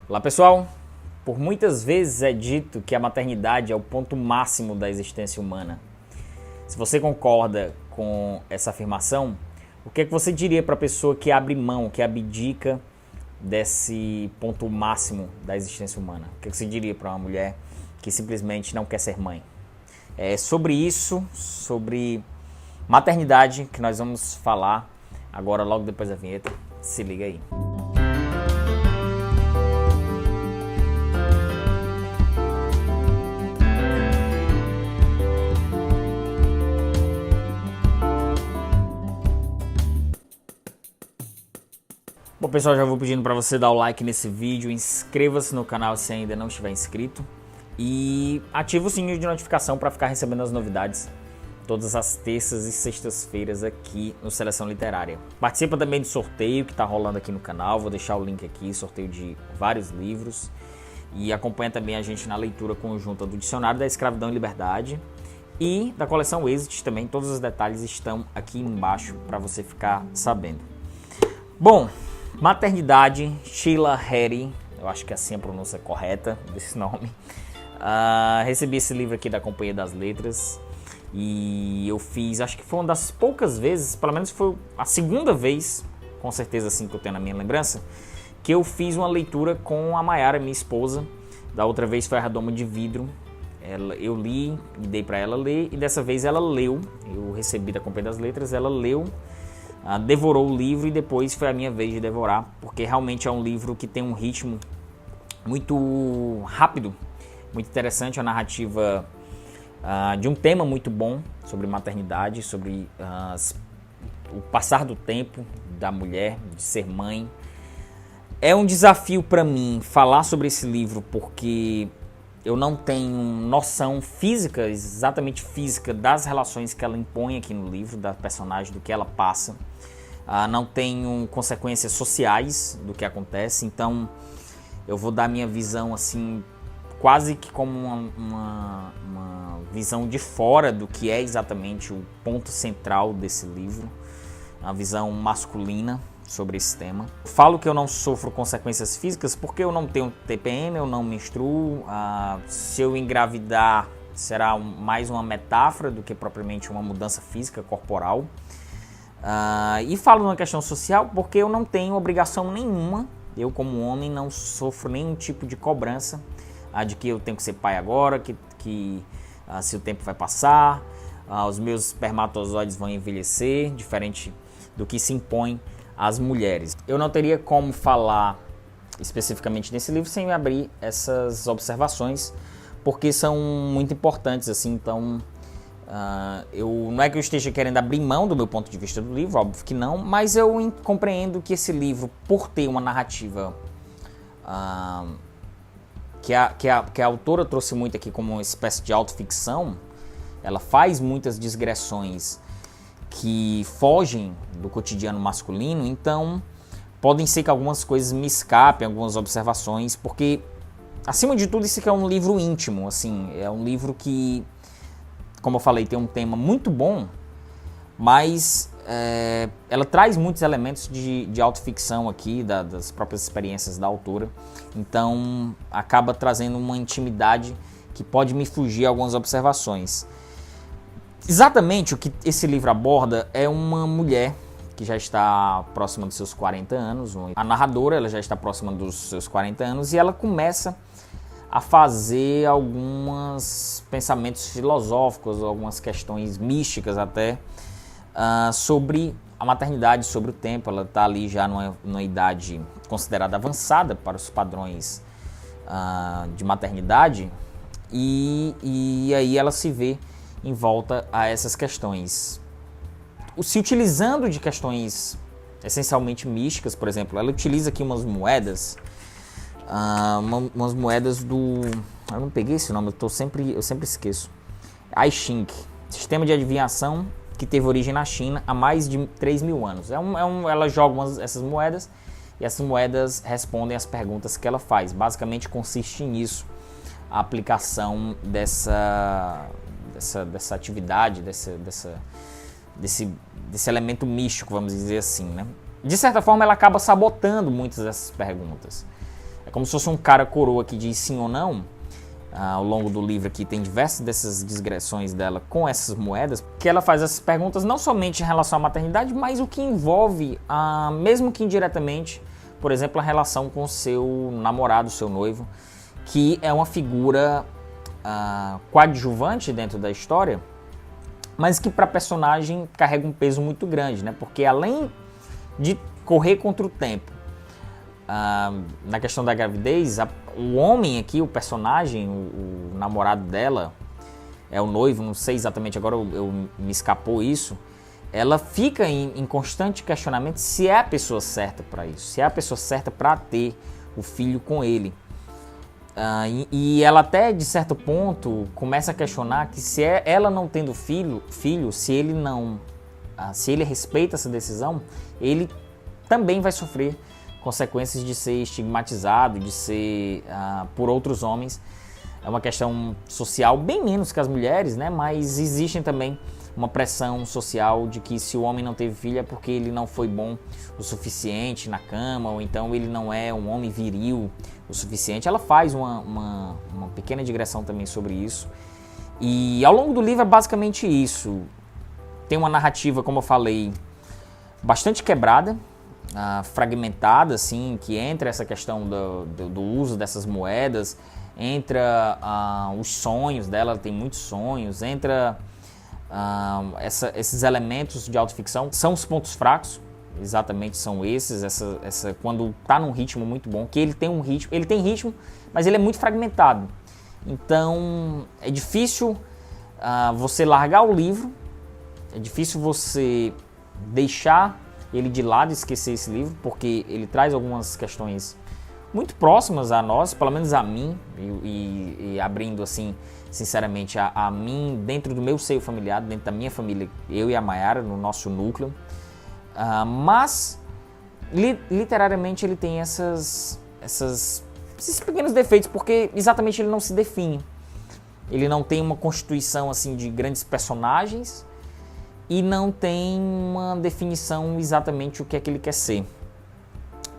Olá pessoal, por muitas vezes é dito que a maternidade é o ponto máximo da existência humana. Se você concorda com essa afirmação, o que é que você diria para a pessoa que abre mão, que abdica desse ponto máximo da existência humana? O que é que você diria para uma mulher que simplesmente não quer ser mãe? É sobre isso, sobre maternidade, que nós vamos falar agora logo depois da vinheta. Se liga aí. Bom pessoal, já vou pedindo para você dar o like nesse vídeo, inscreva-se no canal se ainda não estiver inscrito e ative o sininho de notificação para ficar recebendo as novidades todas as terças e sextas-feiras aqui no Seleção Literária. Participa também do sorteio que está rolando aqui no canal, vou deixar o link aqui, sorteio de vários livros, e acompanha também a gente na leitura conjunta do Dicionário da Escravidão e Liberdade e da coleção Exit também, todos os detalhes estão aqui embaixo para você ficar sabendo. Bom, maternidade, Sheila Heti, eu acho que assim a pronúncia correta desse nome. Recebi esse livro aqui da Companhia das Letras e eu fiz, acho que foi uma das poucas vezes, pelo menos foi a segunda vez, com certeza assim que eu tenho na minha lembrança, que eu fiz uma leitura com a Mayara, minha esposa. Da outra vez foi A Redoma de Vidro. Eu li e dei para ela ler, e dessa vez ela leu, eu recebi da Companhia das Letras, ela leu, devorou o livro e depois foi a minha vez de devorar, porque realmente é um livro que tem um ritmo muito rápido, muito interessante, a narrativa de um tema muito bom sobre maternidade, sobre o passar do tempo da mulher, de ser mãe. É um desafio para mim falar sobre esse livro, porque eu não tenho noção física, exatamente física, das relações que ela impõe aqui no livro, da personagem, do que ela passa. Não tenho consequências sociais do que acontece, então eu vou dar minha visão assim, quase que como uma visão de fora do que é exatamente o ponto central desse livro, a visão masculina sobre esse tema. Falo que eu não sofro consequências físicas porque eu não tenho TPM, eu não menstruo. Se eu engravidar, será mais uma metáfora do que propriamente uma mudança física corporal. E falo numa questão social porque eu não tenho obrigação nenhuma, eu como homem não sofro nenhum tipo de cobrança de que eu tenho que ser pai agora, que se o tempo vai passar, os meus espermatozoides vão envelhecer, diferente do que se impõe às mulheres. Eu não teria como falar especificamente nesse livro sem abrir essas observações, porque são muito importantes, assim, então não é que eu esteja querendo abrir mão do meu ponto de vista do livro, óbvio que não, mas eu compreendo que esse livro, por ter uma narrativa que a autora trouxe muito aqui como uma espécie de autoficção, ela faz muitas digressões que fogem do cotidiano masculino, então podem ser que algumas coisas me escapem, algumas observações, porque acima de tudo isso aqui é um livro íntimo, assim, é um livro que, como eu falei, tem um tema muito bom, mas ela traz muitos elementos de autoficção aqui, das próprias experiências da autora, então acaba trazendo uma intimidade que pode me fugir algumas observações. Exatamente o que esse livro aborda é uma mulher que já está próxima dos seus 40 anos, a narradora ela já está próxima dos seus 40 anos e ela começa a fazer alguns pensamentos filosóficos, algumas questões místicas até, sobre a maternidade, sobre o tempo. Ela está ali já numa idade considerada avançada para os padrões de maternidade e aí ela se vê em volta a essas questões. Se utilizando de questões essencialmente místicas, por exemplo, ela utiliza aqui umas moedas, umas moedas do... Eu não peguei esse nome, eu sempre esqueço. I Ching, sistema de adivinhação que teve origem na China há mais de 3.000 anos. Ela joga essas moedas e essas moedas respondem às perguntas que ela faz. Basicamente consiste nisso, a aplicação dessa atividade, desse elemento místico, vamos dizer assim, né? De certa forma, ela acaba sabotando muitas dessas perguntas. É como se fosse um cara coroa que diz sim ou não. Ao longo do livro aqui tem diversas dessas digressões dela com essas moedas, que ela faz essas perguntas não somente em relação à maternidade, mas o que envolve, mesmo que indiretamente, por exemplo, a relação com o seu namorado, seu noivo, que é uma figura coadjuvante dentro da história, mas que para a personagem carrega um peso muito grande, né? Porque além de correr contra o tempo, na questão da gravidez, o homem aqui, o personagem, o namorado dela, é o noivo, não sei exatamente agora, me escapou isso. Ela fica em constante questionamento se é a pessoa certa para isso, se é a pessoa certa para ter o filho com ele. E ela até, de certo ponto, começa a questionar que se ela não tendo filho, se ele não, se ele respeita essa decisão, ele também vai sofrer consequências de ser estigmatizado, de ser por outros homens. É uma questão social bem menos que as mulheres, né? Mas existe também uma pressão social de que se o homem não teve filho é porque ele não foi bom o suficiente na cama, ou então ele não é um homem viril o suficiente. Ela faz uma pequena digressão também sobre isso. E ao longo do livro é basicamente isso. Tem uma narrativa, como eu falei, bastante quebrada, fragmentada, assim, que entra essa questão do uso dessas moedas, entra os sonhos dela, ela tem muitos sonhos, entra esses elementos de autoficção, são os pontos fracos, exatamente são esses, quando tá num ritmo muito bom, que ele tem ritmo, mas ele é muito fragmentado, então é difícil você largar o livro, é difícil você deixar ele de lado, esquecer esse livro, porque ele traz algumas questões muito próximas a nós, pelo menos a mim, e abrindo assim, sinceramente, a mim, dentro do meu seio familiar, dentro da minha família, eu e a Mayara, no nosso núcleo, mas literariamente ele tem esses pequenos defeitos, porque exatamente ele não se define, ele não tem uma constituição assim de grandes personagens, e não tem uma definição exatamente o que é que ele quer ser.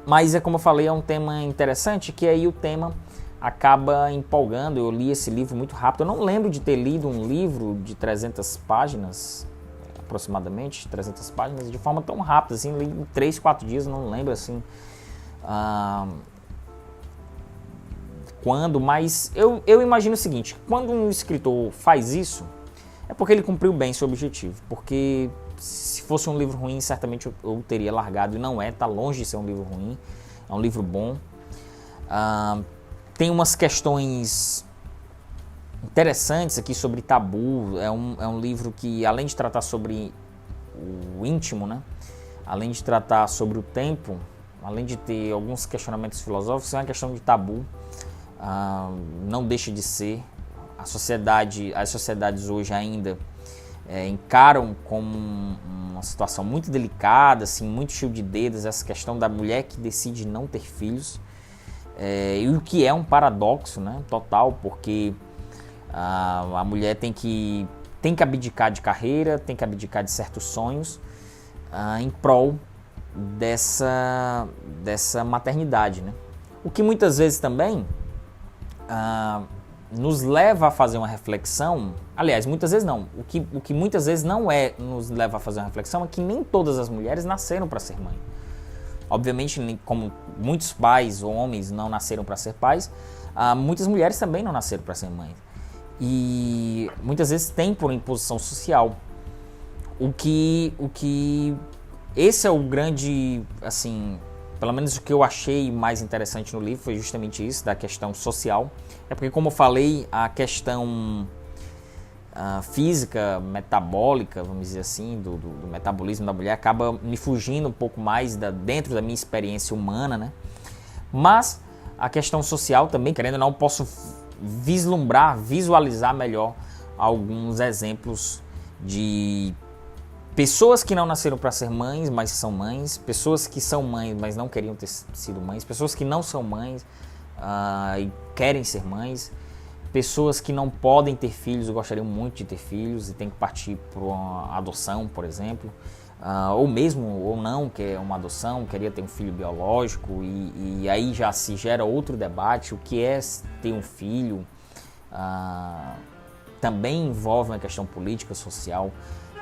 Mas é como eu falei, é um tema interessante, que aí o tema acaba empolgando. Eu li esse livro muito rápido, eu não lembro de ter lido um livro de 300 páginas, aproximadamente 300 páginas, de forma tão rápida, assim, li em 3, 4 dias, não lembro assim quando, mas eu imagino o seguinte, quando um escritor faz isso, é porque ele cumpriu bem seu objetivo, porque se fosse um livro ruim, certamente eu teria largado, e não é, tá longe de ser um livro ruim, é um livro bom. Tem umas questões interessantes aqui sobre tabu, é um livro que, além de tratar sobre o íntimo, né, além de tratar sobre o tempo, além de ter alguns questionamentos filosóficos, é uma questão de tabu, não deixa de ser. As sociedades hoje ainda encaram como uma situação muito delicada, assim, muito cheio de dedos, essa questão da mulher que decide não ter filhos, e o que é um paradoxo, né, total, porque a mulher tem que abdicar de carreira, tem que abdicar de certos sonhos em prol dessa maternidade, né? O que muitas vezes também nos leva a fazer uma reflexão, aliás, muitas vezes não, o que muitas vezes não nos leva a fazer uma reflexão é que nem todas as mulheres nasceram para ser mãe. Obviamente, como muitos pais ou homens não nasceram para ser pais, muitas mulheres também não nasceram para ser mães. E muitas vezes tem por imposição social. Esse é o grande, assim, pelo menos o que eu achei mais interessante no livro foi justamente isso, da questão social. É porque, como eu falei, a questão física, metabólica, vamos dizer assim, do metabolismo da mulher, acaba me fugindo um pouco mais dentro da minha experiência humana, né? Mas a questão social também, querendo ou não, posso visualizar melhor alguns exemplos de pessoas que não nasceram para ser mães, mas são mães, pessoas que são mães, mas não queriam ter sido mães, pessoas que não são mães e querem ser mães, pessoas que não podem ter filhos e gostariam muito de ter filhos e tem que partir para uma adoção, por exemplo. ou mesmo ou não, que é uma adoção, queria ter um filho biológico, e aí já se gera outro debate, o que é ter um filho, também envolve uma questão política, social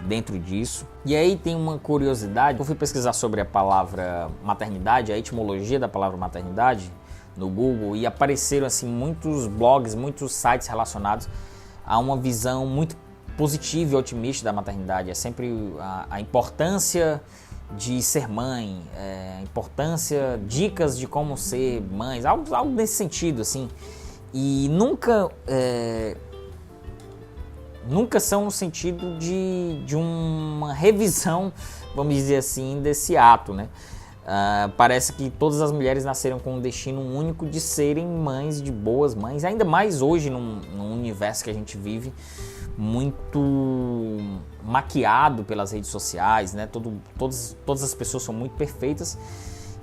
dentro disso. E aí tem uma curiosidade, eu fui pesquisar sobre a palavra maternidade, a etimologia da palavra maternidade no Google, e apareceram assim muitos blogs, muitos sites relacionados a uma visão muito positiva e otimista da maternidade. É sempre a importância de ser mãe, a importância, dicas de como ser mães, algo nesse sentido, assim. E nunca são no sentido de uma revisão, vamos dizer assim, desse ato, né? Parece que todas as mulheres nasceram com um destino único de serem mães, de boas mães, ainda mais hoje num universo que a gente vive muito maquiado pelas redes sociais, né? Todas as pessoas são muito perfeitas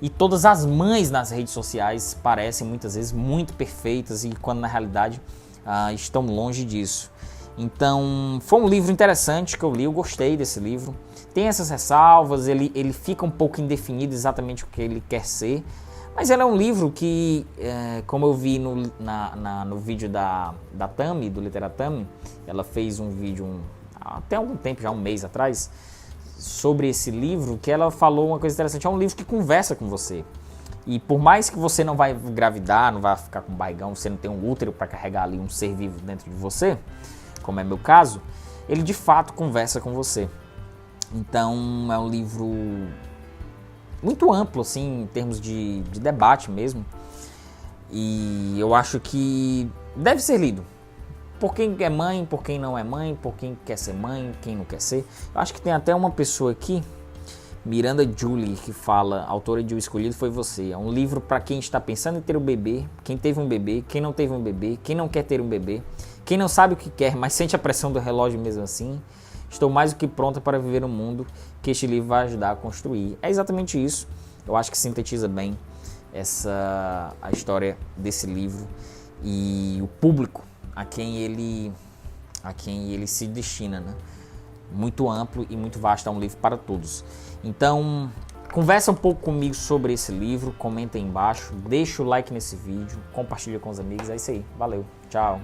e todas as mães nas redes sociais parecem muitas vezes muito perfeitas, e quando na realidade estão longe disso. Então foi um livro interessante que eu li, eu gostei desse livro. Tem essas ressalvas, ele fica um pouco indefinido exatamente o que ele quer ser, mas ele é um livro que, como eu vi no vídeo da Tami, do Literatami, ela fez um vídeo até algum tempo, já um mês atrás, sobre esse livro, que ela falou uma coisa interessante. É um livro que conversa com você. E por mais que você não vai engravidar, não vai ficar com barrigão, você não tem um útero para carregar ali um ser vivo dentro de você, como é meu caso, ele de fato conversa com você. Então é um livro muito amplo, assim, em termos de debate mesmo. E eu acho que deve ser lido por quem é mãe, por quem não é mãe, por quem quer ser mãe, quem não quer ser. Eu acho que tem até uma pessoa aqui, Miranda Julie, que fala, autora de O Escolhido Foi Você. É um livro para quem está pensando em ter um bebê, quem teve um bebê, quem não teve um bebê, quem não quer ter um bebê, quem não sabe o que quer, mas sente a pressão do relógio mesmo assim. Estou mais do que pronta para viver um mundo que este livro vai ajudar a construir. É exatamente isso. Eu acho que sintetiza bem a história desse livro e o público a quem ele se destina, né? Muito amplo e muito vasto, é um livro para todos. Então, conversa um pouco comigo sobre esse livro, comenta aí embaixo, deixa o like nesse vídeo, compartilha com os amigos, é isso aí. Valeu, tchau!